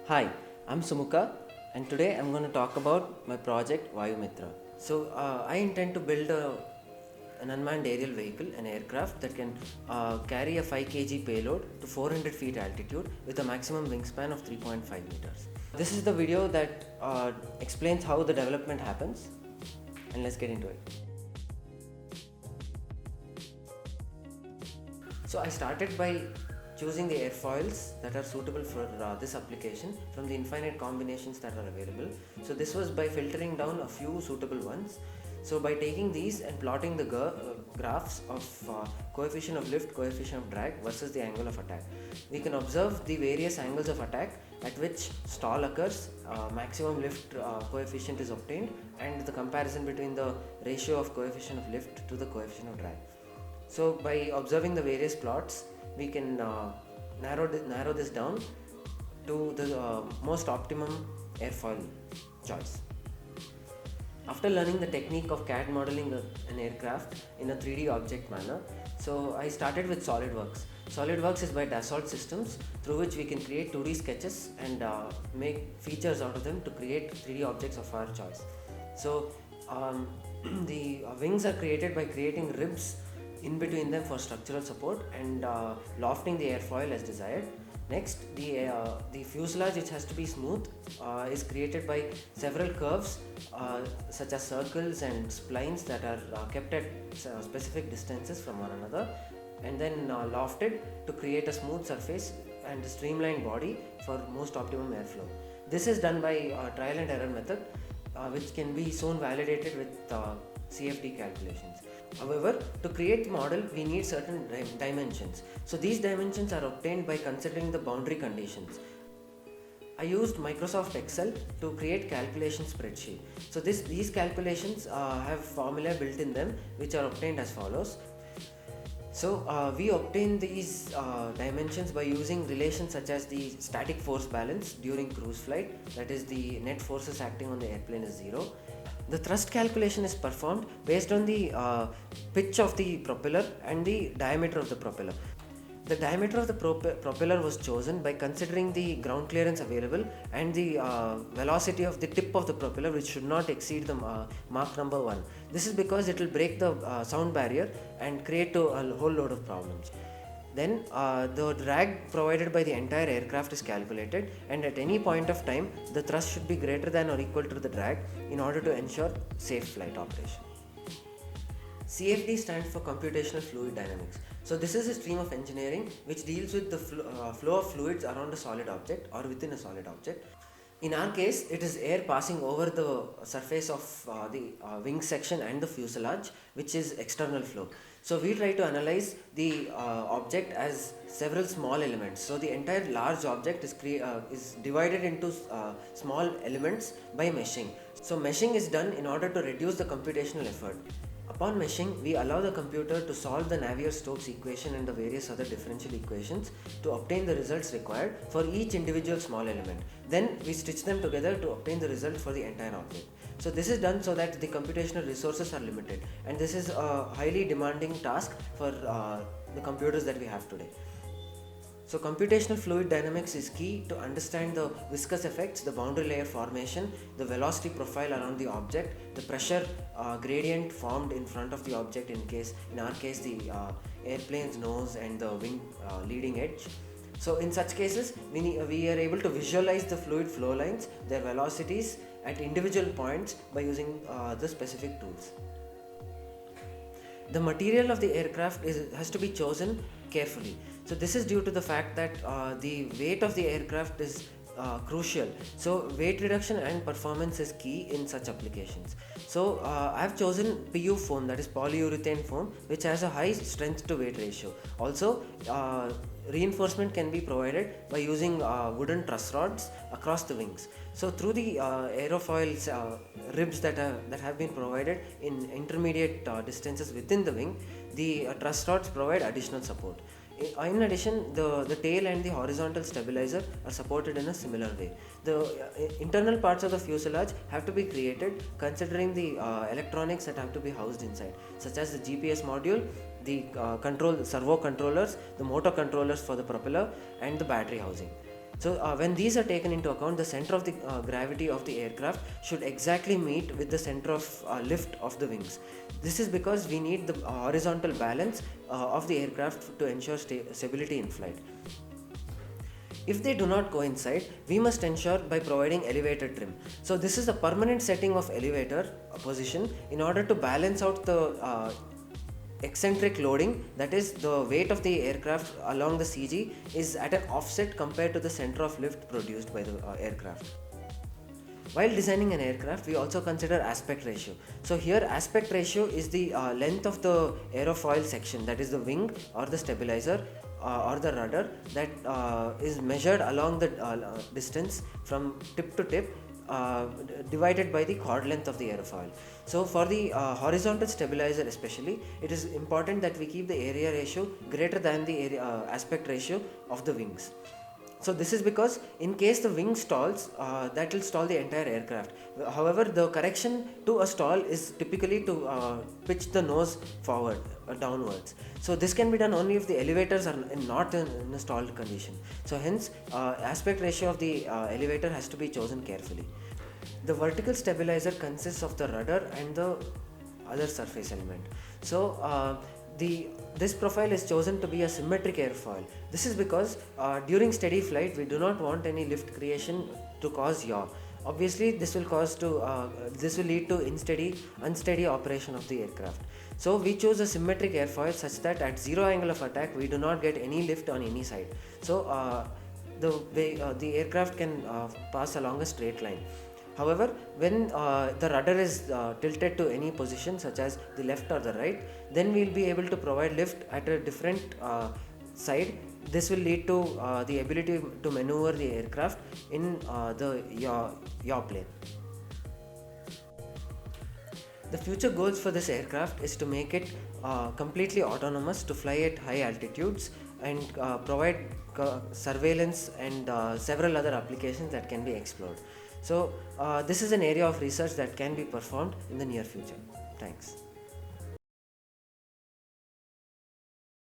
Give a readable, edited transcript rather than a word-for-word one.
Hi, I'm Sumukha, and today I'm going to talk about my project Vayu Mithra. I intend to build an unmanned aerial vehicle, an aircraft that can carry a 5 kg payload to 400 feet altitude with a maximum wingspan of 3.5 meters. This is the video that explains how the development happens, and let's get into it. So I started by choosing the airfoils that are suitable for this application from the infinite combinations that are available. So this was by filtering down a few suitable ones. So by taking these and plotting the graphs of coefficient of lift, coefficient of drag versus the angle of attack, we can observe the various angles of attack at which stall occurs, maximum lift coefficient is obtained, and the comparison between the ratio of coefficient of lift to the coefficient of drag. So by observing the various plots, we can narrow this down to the most optimum airfoil choice. After learning the technique of CAD modeling an aircraft in a 3D object manner, so I started with SolidWorks. SolidWorks is by Dassault Systems, through which we can create 2D sketches and make features out of them to create 3D objects of our choice. So the wings are created by creating ribs in between them for structural support and lofting the airfoil as desired. Next, the fuselage, which has to be smooth, is created by several curves such as circles and splines that are kept at specific distances from one another, and then lofted to create a smooth surface and a streamlined body for most optimum airflow. This is done by trial and error method, which can be soon validated with CFD calculations. However, to create the model, we need certain dimensions. So these dimensions are obtained by considering the boundary conditions. I used Microsoft Excel to create calculation spreadsheet. So these calculations have formula built in them, which are obtained as follows. So we obtain these dimensions by using relations such as the static force balance during cruise flight, that is the net forces acting on the airplane is 0. The thrust calculation is performed based on the pitch of the propeller and the diameter of the propeller. The diameter of the propeller was chosen by considering the ground clearance available and the velocity of the tip of the propeller, which should not exceed the Mach number 1. This is because it will break the sound barrier and create a whole load of problems. Then the drag provided by the entire aircraft is calculated, and at any point of time the thrust should be greater than or equal to the drag in order to ensure safe flight operation. CFD stands for Computational Fluid Dynamics. So this is a stream of engineering which deals with the flow of fluids around a solid object or within a solid object. In our case, it is air passing over the surface of the wing section and the fuselage, which is external flow. So we try to analyze the object as several small elements. So the entire large object is divided into small elements by meshing. So meshing is done in order to reduce the computational effort. Upon meshing, we allow the computer to solve the Navier-Stokes equation and the various other differential equations to obtain the results required for each individual small element. Then we stitch them together to obtain the result for the entire object. So this is done so that the computational resources are limited, and this is a highly demanding task for the computers that we have today. So computational fluid dynamics is key to understand the viscous effects, the boundary layer formation, the velocity profile around the object, the pressure gradient formed in front of the object in our case the airplane's nose and the wing leading edge. So in such cases, we are able to visualize the fluid flow lines, their velocities at individual points by using the specific tools. The material of the aircraft has to be chosen carefully. So this is due to the fact that the weight of the aircraft is crucial. So weight reduction and performance is key in such applications. So I have chosen PU foam, that is polyurethane foam, which has a high strength to weight ratio. Also reinforcement can be provided by using wooden truss rods across the wings. So through the aerofoils ribs that have been provided in intermediate distances within the wing, the truss rods provide additional support. In addition, the tail and the horizontal stabilizer are supported in a similar way. The internal parts of the fuselage have to be created considering the electronics that have to be housed inside, such as the GPS module, the servo controllers, the motor controllers for the propeller, and the battery housing. So when these are taken into account, the center of the gravity of the aircraft should exactly meet with the center of lift of the wings. This is because we need the horizontal balance of the aircraft to ensure stability in flight. If they do not coincide, we must ensure by providing elevator trim. So this is a permanent setting of elevator position in order to balance out the eccentric loading, that is the weight of the aircraft along the CG is at an offset compared to the center of lift produced by the aircraft. While designing an aircraft, we also consider aspect ratio. So here aspect ratio is the length of the airfoil section, that is the wing or the stabilizer or the rudder, that is measured along the distance from tip to tip divided by the chord length of the airfoil. So for the horizontal stabilizer especially, it is important that we keep the area ratio greater than the area, aspect ratio of the wings. So this is because in case the wing stalls, that will stall the entire aircraft. However, the correction to a stall is typically to pitch the nose forward, downwards. So this can be done only if the elevators are not in a stalled condition. So hence, aspect ratio of the elevator has to be chosen carefully. The vertical stabilizer consists of the rudder and the other surface element. So this profile is chosen to be a symmetric airfoil. This is because during steady flight we do not want any lift creation to cause yaw. Obviously this will lead to unsteady operation of the aircraft. So we choose a symmetric airfoil such that at zero angle of attack we do not get any lift on any side. So the aircraft can pass along a straight line. However, when the rudder is tilted to any position such as the left or the right, then we will be able to provide lift at a different side. This will lead to the ability to maneuver the aircraft in the yaw plane. The future goals for this aircraft is to make it completely autonomous to fly at high altitudes and provide surveillance and several other applications that can be explored. So this is an area of research that can be performed in the near future. Thanks.